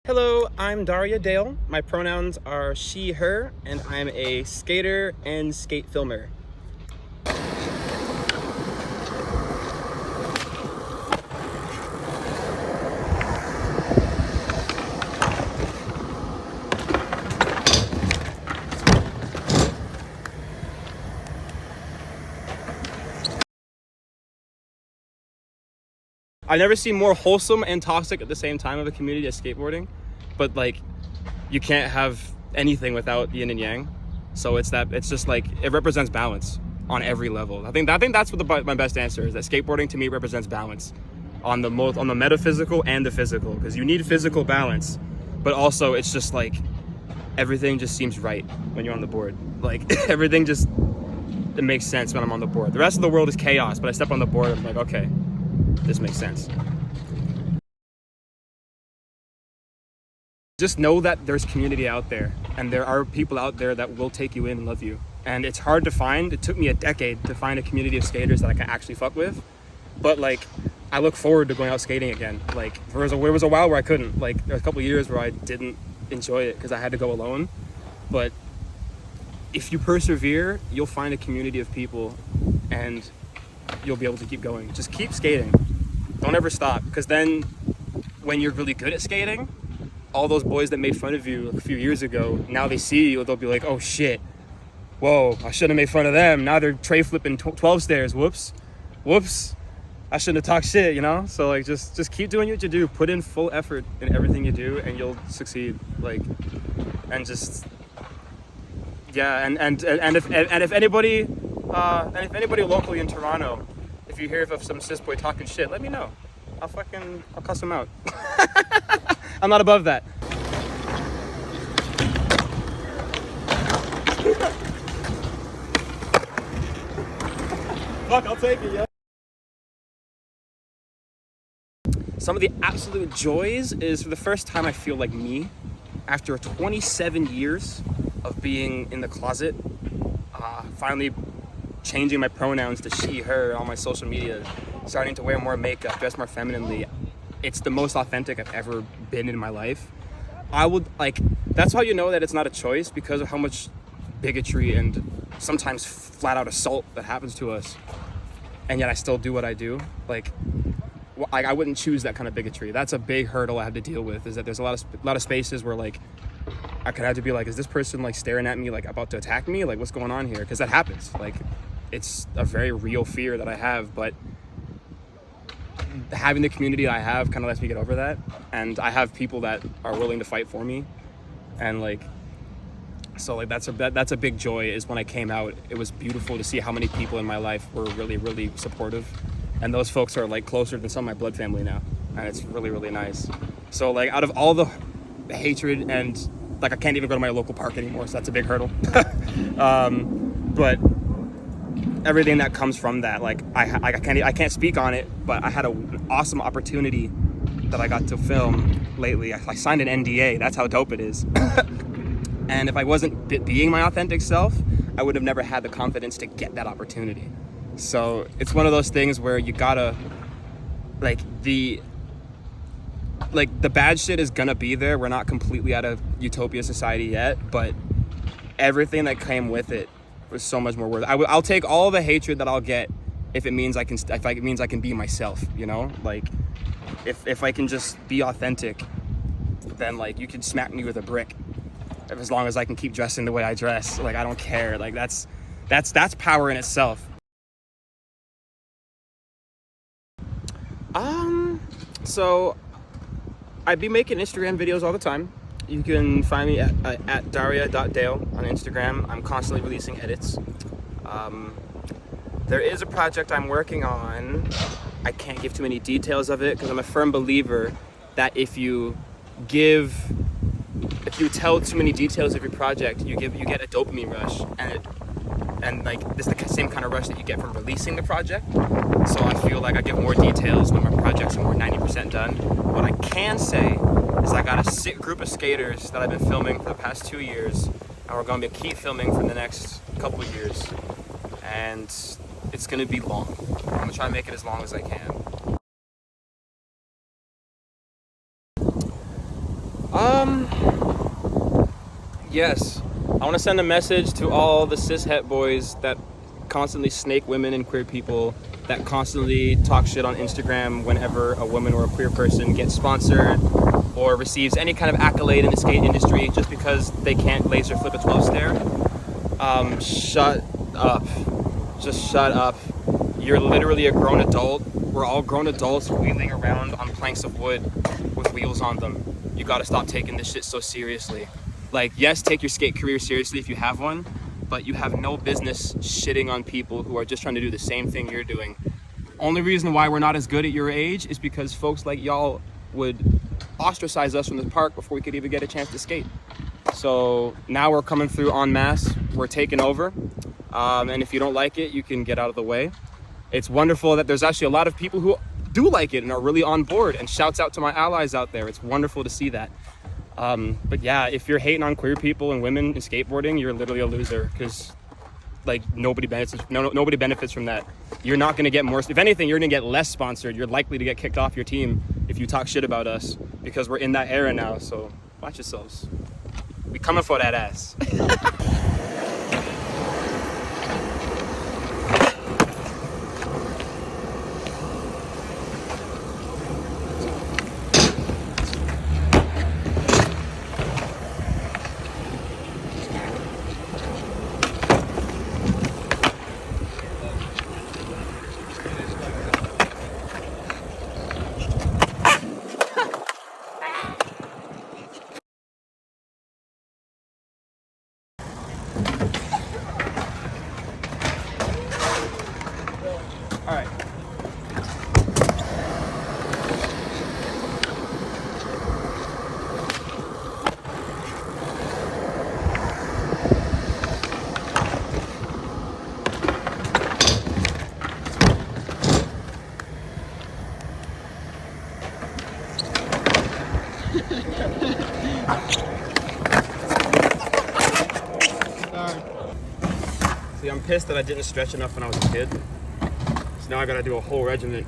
Hello, I'm Daria Dayle. My pronouns are she, her, and I'm a skater and skate filmer. I've never seen more wholesome and toxic at the same time of a community as skateboarding, but like you can't have anything without yin and yang. So it's just like it represents balance on every level. I think that's what my best answer is, that skateboarding to me represents balance on the metaphysical and the physical, because you need physical balance, but also it's just like everything just seems right when you're on the board. Like everything just, it makes sense when I'm on the board. The rest of the world is chaos, but I step on the board and I'm like, okay, this makes sense. Just know that there's community out there, and there are people out there that will take you in and love you. And it's hard to find. It took me a decade to find a community of skaters that I can actually fuck with. But like, I look forward to going out skating again. Like there was a while where I couldn't. Like there was a couple of years where I didn't enjoy it because I had to go alone. But if you persevere, you'll find a community of people, and you'll be able to keep going. Just keep skating. Don't ever stop, because then when you're really good at skating, all those boys that made fun of you a few years ago, now they see you, they'll be like, oh shit, whoa, I shouldn't have made fun of them. Now they're tray flipping 12 stairs. Whoops, I shouldn't have talked shit, you know? So like, just keep doing what you do. Put in full effort in everything you do, and you'll succeed. Like, and just, yeah, and if anybody locally in Toronto, if you hear of some cis boy talking shit, let me know. I'll cuss him out. I'm not above that. Fuck, I'll take it, yeah. Some of the absolute joys is, for the first time I feel like me, after 27 years of being in the closet, finally changing my pronouns to she, her on my social media, starting to wear more makeup, dress more femininely. It's the most authentic I've ever been in my life. That's how you know that it's not a choice, because of how much bigotry and sometimes flat out assault that happens to us. And yet I still do what I do. Like I wouldn't choose that kind of bigotry. That's a big hurdle I have to deal with, is that there's a lot of spaces where like I could have to be like, is this person like staring at me, like about to attack me? Like what's going on here? Because that happens. Like it's a very real fear that I have, but having the community I have kind of lets me get over that. And I have people that are willing to fight for me. And like, so like that's a big joy, is when I came out, it was beautiful to see how many people in my life were really, really supportive. And those folks are like closer than some of my blood family now. And it's really, really nice. So like, out of all the hatred, and like I can't even go to my local park anymore, so that's a big hurdle. But everything that comes from that, like I can't speak on it, but I had an awesome opportunity that I got to film lately. I signed an NDA. That's how dope it is. And if I wasn't being my authentic self, I would have never had the confidence to get that opportunity. So it's one of those things where you gotta, the bad shit is gonna be there. We're not completely out of utopia society yet, but everything that came with it was so much more worth it. I'll take all the hatred that I'll get if it means I can be myself, you know? Like if I can just be authentic, then like you can smack me with a brick, as long as I can keep dressing the way I dress. Like I don't care. Like that's power in itself. So I'd be making Instagram videos all the time. You can find me at Daria.Dayle on Instagram. I'm constantly releasing edits. There is a project I'm working on. I can't give too many details of it, because I'm a firm believer that if you tell too many details of your project, you get a dopamine rush, and like this is the same kind of rush that you get from releasing the project. So I feel like I give more details when my projects are more 90% done. What I can say is I got a sick group of skaters that I've been filming for the past 2 years, and we're going to keep filming for the next couple of years. And it's going to be long. I'm going to try and make it as long as I can. Um, yes. I want to send a message to all the cis-het boys that constantly snake women and queer people, that constantly talk shit on Instagram whenever a woman or a queer person gets sponsored or receives any kind of accolade in the skate industry just because they can't laser flip a 12 stair. Shut up. Just shut up. You're literally a grown adult. We're all grown adults wheeling around on planks of wood with wheels on them. You gotta stop taking this shit so seriously. Like, yes, take your skate career seriously if you have one, but you have no business shitting on people who are just trying to do the same thing you're doing. Only reason why we're not as good at your age is because folks like y'all would ostracize us from the park before we could even get a chance to skate. So now we're coming through en masse. We're taking over. And if you don't like it, you can get out of the way. It's wonderful that there's actually a lot of people who do like it and are really on board, and shouts out to my allies out there. It's wonderful to see that. But yeah, if you're hating on queer people and women in skateboarding, you're literally a loser, because like nobody benefits from that. You're not going to get more. If anything, you're going to get less sponsored. You're likely to get kicked off your team if you talk shit about us, because we're in that era now. So watch yourselves. We coming for that ass. All right. See, I'm pissed that I didn't stretch enough when I was a kid. So now I gotta do a whole regiment